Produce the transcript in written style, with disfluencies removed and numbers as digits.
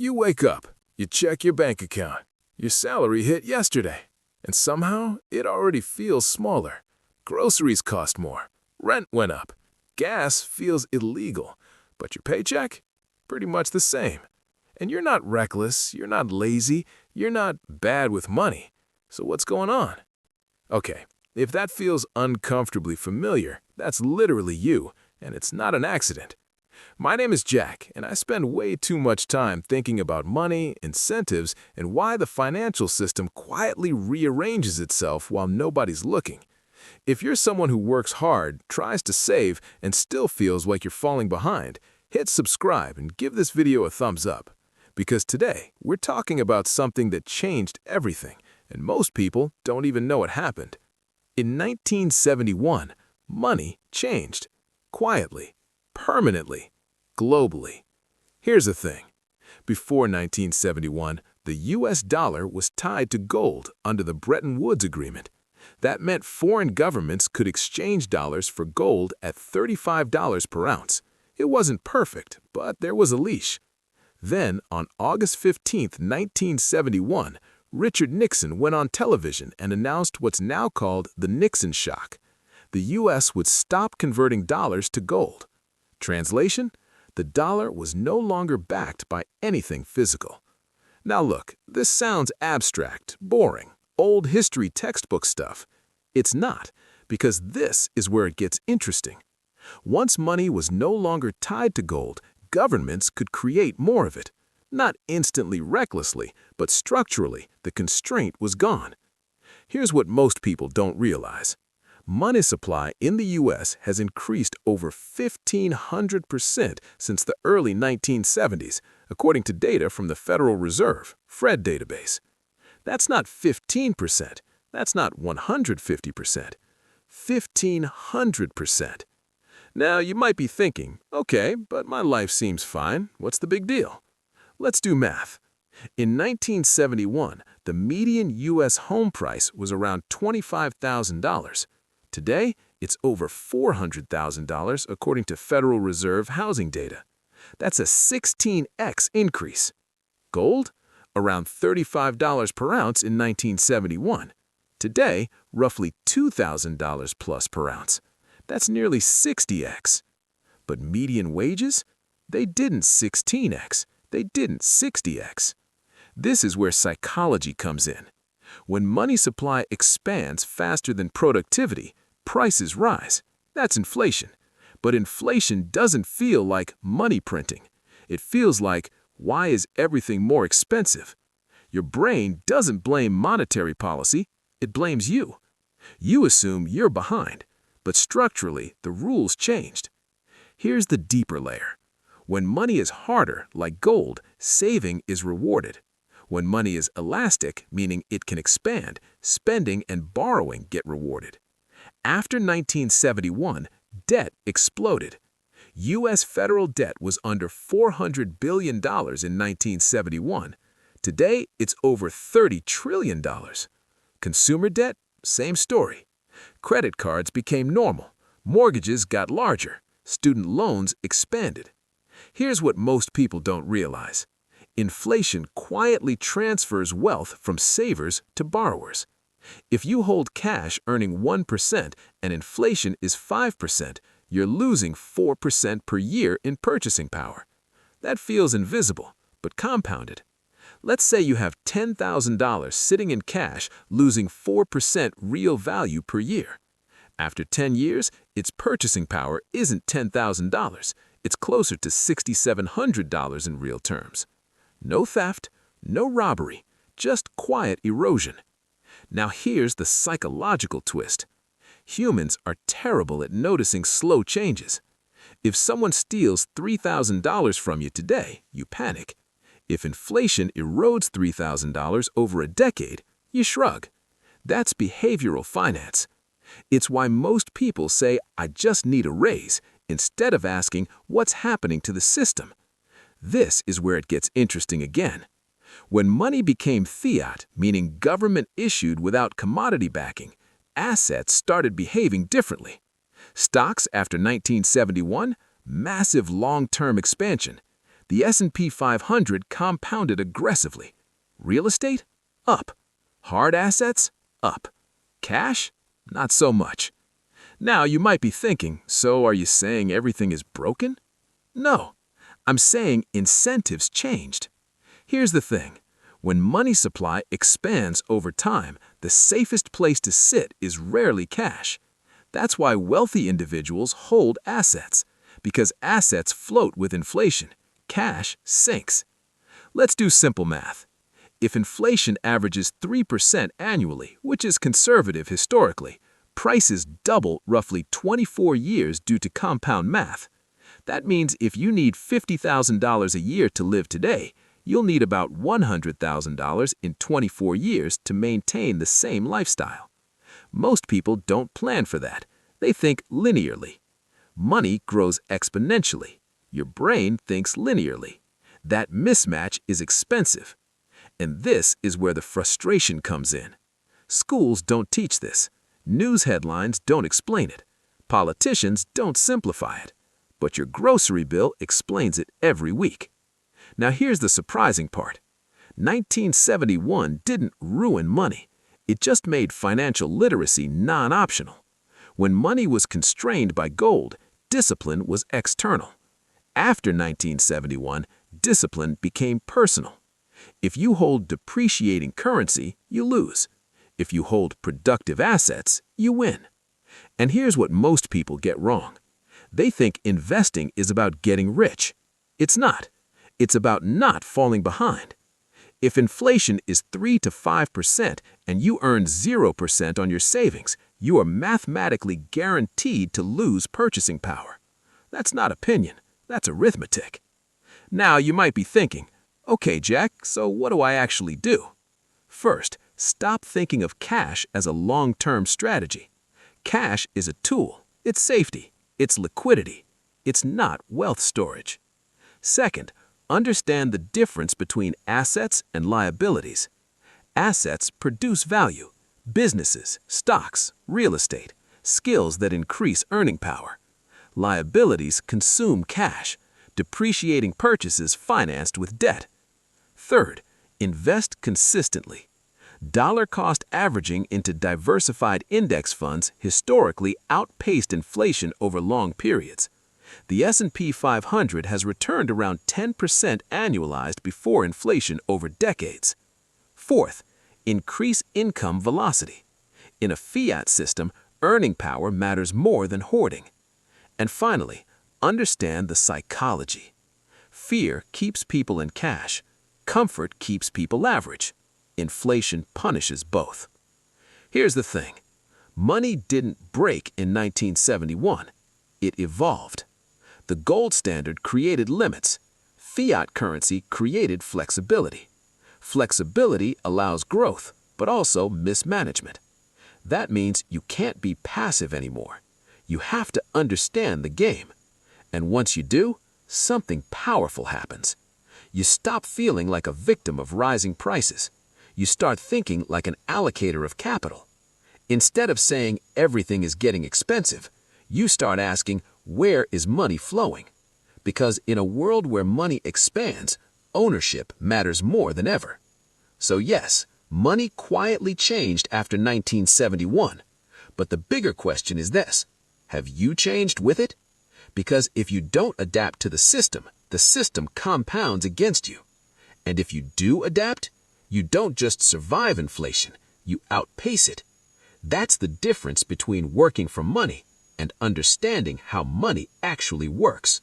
You wake up, you check your bank account. Your salary hit yesterday, and somehow it already feels smaller. Groceries cost more, rent went up, gas feels illegal, but your paycheck? Pretty much the same. And you're not reckless, you're not lazy, you're not bad with money. So what's going on? Okay, if that feels uncomfortably familiar, that's literally you, and it's not an accident. My name is Jack, and I spend way too much time thinking about money, incentives, and why the financial system quietly rearranges itself while nobody's looking. If you're someone who works hard, tries to save, and still feels like you're falling behind, hit subscribe and give this video a thumbs up. Because today, we're talking about something that changed everything, and most people don't even know it happened. In 1971, money changed. Quietly. Permanently. Globally. Here's the thing. Before 1971, the US dollar was tied to gold under the Bretton Woods Agreement. That meant foreign governments could exchange dollars for gold at $35 per ounce. It wasn't perfect, but there was a leash. Then, on August 15, 1971, Richard Nixon went on television and announced what's now called the Nixon Shock. The U.S. would stop converting dollars to gold. Translation? The dollar was no longer backed by anything physical. Now look, this sounds abstract, boring, old history textbook stuff. It's not, because this is where it gets interesting. Once money was no longer tied to gold, governments could create more of it. Not instantly recklessly, but structurally, the constraint was gone. Here's what most people don't realize. Money supply in the U.S. has increased over 1,500% since the early 1970s, according to data from the Federal Reserve, Fred database. That's not 15%, that's not 150%, 1,500%. Now, you might be thinking, okay, but my life seems fine, what's the big deal? Let's do math. In 1971, the median U.S. home price was around $25,000. Today, it's over $400,000 according to Federal Reserve housing data. That's a 16x increase. Gold? Around $35 per ounce in 1971. Today, roughly $2,000 plus per ounce. That's nearly 60x. But median wages? They didn't 16x. They didn't 60x. This is where psychology comes in. When money supply expands faster than productivity, prices rise. That's inflation. But inflation doesn't feel like money printing. It feels like, why is everything more expensive? Your brain doesn't blame monetary policy, it blames you. You assume you're behind, but structurally, the rules changed. Here's the deeper layer. When money is harder, like gold, saving is rewarded. When money is elastic, meaning it can expand, spending and borrowing get rewarded. After 1971, debt exploded. U.S. federal debt was under $400 billion in 1971. Today, it's over $30 trillion. Consumer debt? Same story. Credit cards became normal. Mortgages got larger. Student loans expanded. Here's what most people don't realize. Inflation quietly transfers wealth from savers to borrowers. If you hold cash earning 1% and inflation is 5%, you're losing 4% per year in purchasing power. That feels invisible, but compounded. Let's say you have $10,000 sitting in cash, losing 4% real value per year. After 10 years, its purchasing power isn't $10,000. It's closer to $6,700 in real terms. No theft, no robbery, just quiet erosion. Now here's the psychological twist. Humans are terrible at noticing slow changes. If someone steals $3,000 from you today, you panic. If inflation erodes $3,000 over a decade, you shrug. That's behavioral finance. It's why most people say, I just need a raise, instead of asking, what's happening to the system? This is where it gets interesting again. When money became fiat, meaning government issued without commodity backing, assets started behaving differently. Stocks after 1971, massive long-term expansion. The S&P 500 compounded aggressively. Real estate? Up. Hard assets? Up. Cash? Not so much. Now you might be thinking, so are you saying everything is broken? No. I'm saying incentives changed. Here's the thing. When money supply expands over time, the safest place to sit is rarely cash. That's why wealthy individuals hold assets, because assets float with inflation. Cash sinks. Let's do simple math. If inflation averages 3% annually, which is conservative historically, prices double roughly 24 years due to compound math. That means if you need $50,000 a year to live today, you'll need about $100,000 in 24 years to maintain the same lifestyle. Most people don't plan for that. They think linearly. Money grows exponentially. Your brain thinks linearly. That mismatch is expensive. And this is where the frustration comes in. Schools don't teach this. News headlines don't explain it. Politicians don't simplify it. But your grocery bill explains it every week. Now here's the surprising part. 1971 didn't ruin money. It just made financial literacy non-optional. When money was constrained by gold, discipline was external. After 1971, discipline became personal. If you hold depreciating currency, you lose. If you hold productive assets, you win. And here's what most people get wrong. They think investing is about getting rich. It's not. It's about not falling behind. If inflation is 3 to 5% and you earn 0% on your savings, you are mathematically guaranteed to lose purchasing power. That's not opinion. That's arithmetic. Now you might be thinking, okay, Jack, so what do I actually do? First, stop thinking of cash as a long-term strategy. Cash is a tool. It's safety. It's liquidity. It's not wealth storage. Second, understand the difference between assets and liabilities. Assets produce value. Businesses, stocks, real estate, skills that increase earning power. Liabilities consume cash, depreciating purchases financed with debt. Third, invest consistently. Dollar-cost averaging into diversified index funds historically outpaced inflation over long periods. The S&P 500 has returned around 10% annualized before inflation over decades. Fourth, increase income velocity. In a fiat system, earning power matters more than hoarding. And finally, understand the psychology. Fear keeps people in cash. Comfort keeps people average. Inflation punishes both. Here's the thing. Money didn't break in 1971. It evolved. The gold standard created limits. Fiat currency created flexibility. Flexibility allows growth, but also mismanagement. That means you can't be passive anymore. You have to understand the game. And once you do, something powerful happens. You stop feeling like a victim of rising prices. You start thinking like an allocator of capital. Instead of saying everything is getting expensive, you start asking, where is money flowing? Because in a world where money expands, ownership matters more than ever. So yes, money quietly changed after 1971. But the bigger question is this: have you changed with it? Because if you don't adapt to the system compounds against you. And if you do adapt, you don't just survive inflation, you outpace it. That's the difference between working for money and understanding how money actually works.